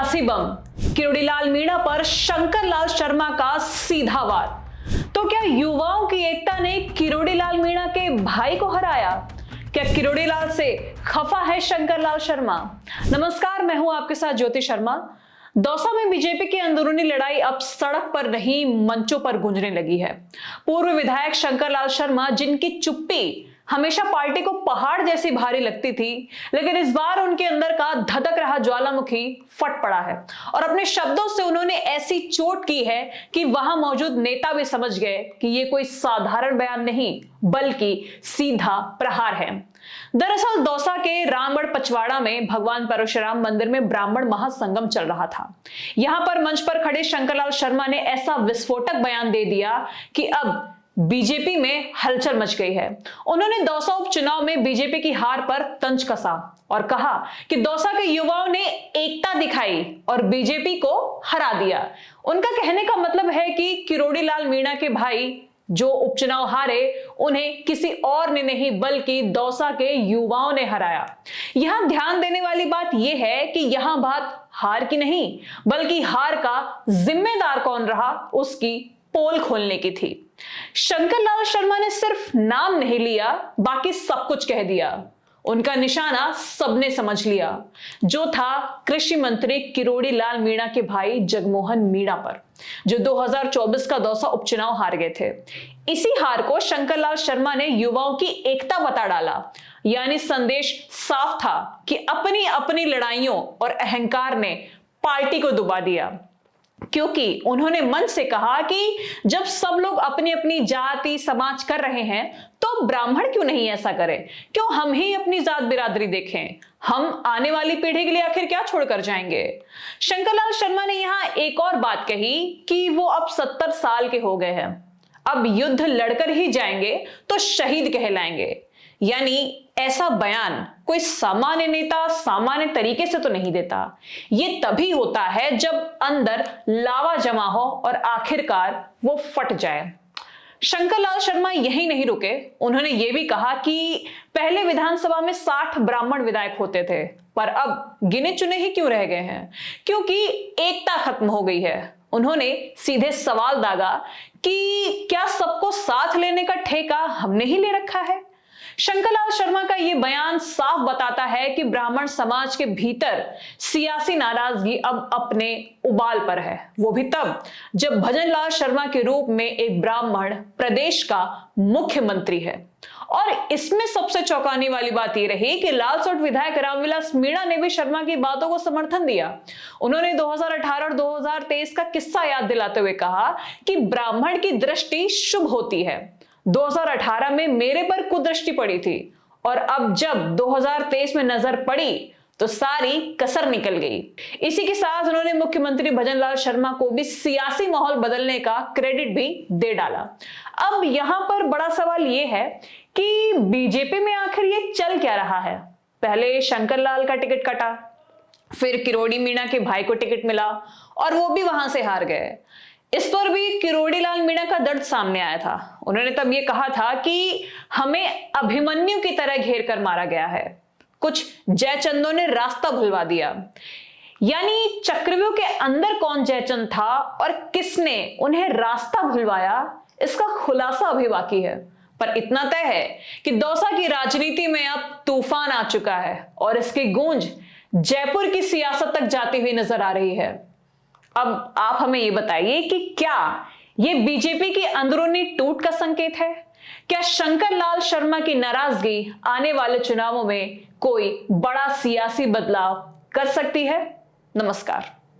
सियासी बम किरोड़ीलाल मीणा पर शंकर लाल शर्मा का सीधा वार। तो क्या युवाओं की एकता ने किरोड़ीलाल मीणा के भाई को हराया? क्या किरोड़ीलाल से खफा है शंकर लाल शर्मा? नमस्कार, मैं हूं आपके साथ ज्योति शर्मा। दौसा में बीजेपी की अंदरूनी लड़ाई अब सड़क पर नहीं मंचों पर गूंजने लगी है। पूर्व विधायक शंकर लाल शर्मा, जिनकी चुप्पी हमेशा पार्टी को पहाड़ जैसी भारी लगती थी, लेकिन इस बार उनके अंदर का धधक रहा ज्वालामुखी फट पड़ा है और अपने शब्दों से उन्होंने ऐसी चोट की है कि वहां मौजूद नेता भी समझ गए कि ये कोई साधारण बयान नहीं बल्कि सीधा प्रहार है। दरअसल दौसा के रामगढ़ पचवाड़ा में भगवान परशुराम मंदिर में ब्राह्मण महासंगम चल रहा था। यहां पर मंच पर खड़े शंकरलाल शर्मा ने ऐसा विस्फोटक बयान दे दिया कि अब बीजेपी में हलचल मच गई है। उन्होंने दौसा उपचुनाव में बीजेपी की हार पर तंज कसा और कहा कि दौसा के युवाओं ने एकता दिखाई और बीजेपी को हरा दिया। उनका कहने का मतलब है कि किरोड़ीलाल मीणा के भाई जो उपचुनाव हारे, उन्हें किसी और ने नहीं बल्कि दौसा के युवाओं ने हराया। यहां ध्यान देने वाली बात यह है कि यहां बात हार की नहीं बल्कि हार का जिम्मेदार कौन रहा उसकी पोल खोलने की थी। शंकर लाल शर्मा ने सिर्फ नाम नहीं लिया, बाकी सब कुछ कह दिया। उनका निशाना सबने समझ लिया, जो था कृषि मंत्री किरोड़ीलाल मीणा के भाई जगमोहन मीणा पर, जो 2024 का दौसा उपचुनाव हार गए थे। इसी हार को शंकर लाल शर्मा ने युवाओं की एकता बता डाला, यानी संदेश साफ था कि अपनी अपनी लड़ाइयों और अहंकार ने पार्टी को डुबा दिया। क्योंकि उन्होंने मंच से कहा कि जब सब लोग अपनी अपनी जाति समाज कर रहे हैं तो ब्राह्मण क्यों नहीं ऐसा करें? क्यों हम ही अपनी जात बिरादरी देखें? हम आने वाली पीढ़ी के लिए आखिर क्या छोड़कर जाएंगे? शंकरलाल शर्मा ने यहां एक और बात कही कि वो अब 70 साल के हो गए हैं, अब युद्ध लड़कर ही जाएंगे तो शहीद कहलाएंगे। यानी ऐसा बयान कोई सामान्य नेता सामान्य तरीके से तो नहीं देता। ये तभी होता है जब अंदर लावा जमा हो और आखिरकार वो फट जाए। शंकरलाल शर्मा यही नहीं रुके, उन्होंने ये भी कहा कि पहले विधानसभा में 60 ब्राह्मण विधायक होते थे, पर अब गिने चुने ही क्यों रह गए हैं? क्योंकि एकता खत्म हो गई है। उन्होंने सीधे सवाल दागा कि क्या सबको साथ लेने का ठेका हमने ही ले रखा है? शंकरलाल शर्मा का यह बयान साफ बताता है कि ब्राह्मण समाज के भीतर सियासी नाराजगी अब अपने उबाल पर है, वो भी तब जब भजनलाल शर्मा के रूप में एक ब्राह्मण प्रदेश का मुख्यमंत्री है। और इसमें सबसे चौंकाने वाली बात यह रही कि लालसोट विधायक रामविलास मीणा ने भी शर्मा की बातों को समर्थन दिया। उन्होंने 2018 और 2023 का किस्सा याद दिलाते हुए कहा कि ब्राह्मण की दृष्टि शुभ होती है। 2018 में मेरे पर कुदृष्टि पड़ी थी और अब जब 2023 में नजर पड़ी तो सारी कसर निकल गई। इसी के साथ उन्होंने मुख्यमंत्री भजनलाल शर्मा को भी सियासी माहौल बदलने का क्रेडिट भी दे डाला। अब यहां पर बड़ा सवाल यह है कि बीजेपी में आखिर ये चल क्या रहा है? पहले शंकरलाल का टिकट कटा, फिर किरोड़ी मीणा के भाई को टिकट मिला और वो भी वहां से हार गए। इस पर भी किरोड़ीलाल मीणा का दर्द सामने आया था। उन्होंने तब ये कहा था कि हमें अभिमन्यु की तरह घेर कर मारा गया है, कुछ जयचंदों ने रास्ता भुलवा दिया। यानी चक्रव्यूह के अंदर कौन जयचंद था और किसने उन्हें रास्ता भुलवाया, इसका खुलासा अभी बाकी है। पर इतना तय है कि दौसा की राजनीति में अब तूफान आ चुका है और इसकी गूंज जयपुर की सियासत तक जाती हुई नजर आ रही है। अब आप हमें यह बताइए कि क्या यह बीजेपी की अंदरूनी टूट का संकेत है? क्या शंकर लाल शर्मा की नाराजगी आने वाले चुनावों में कोई बड़ा सियासी बदलाव कर सकती है? नमस्कार।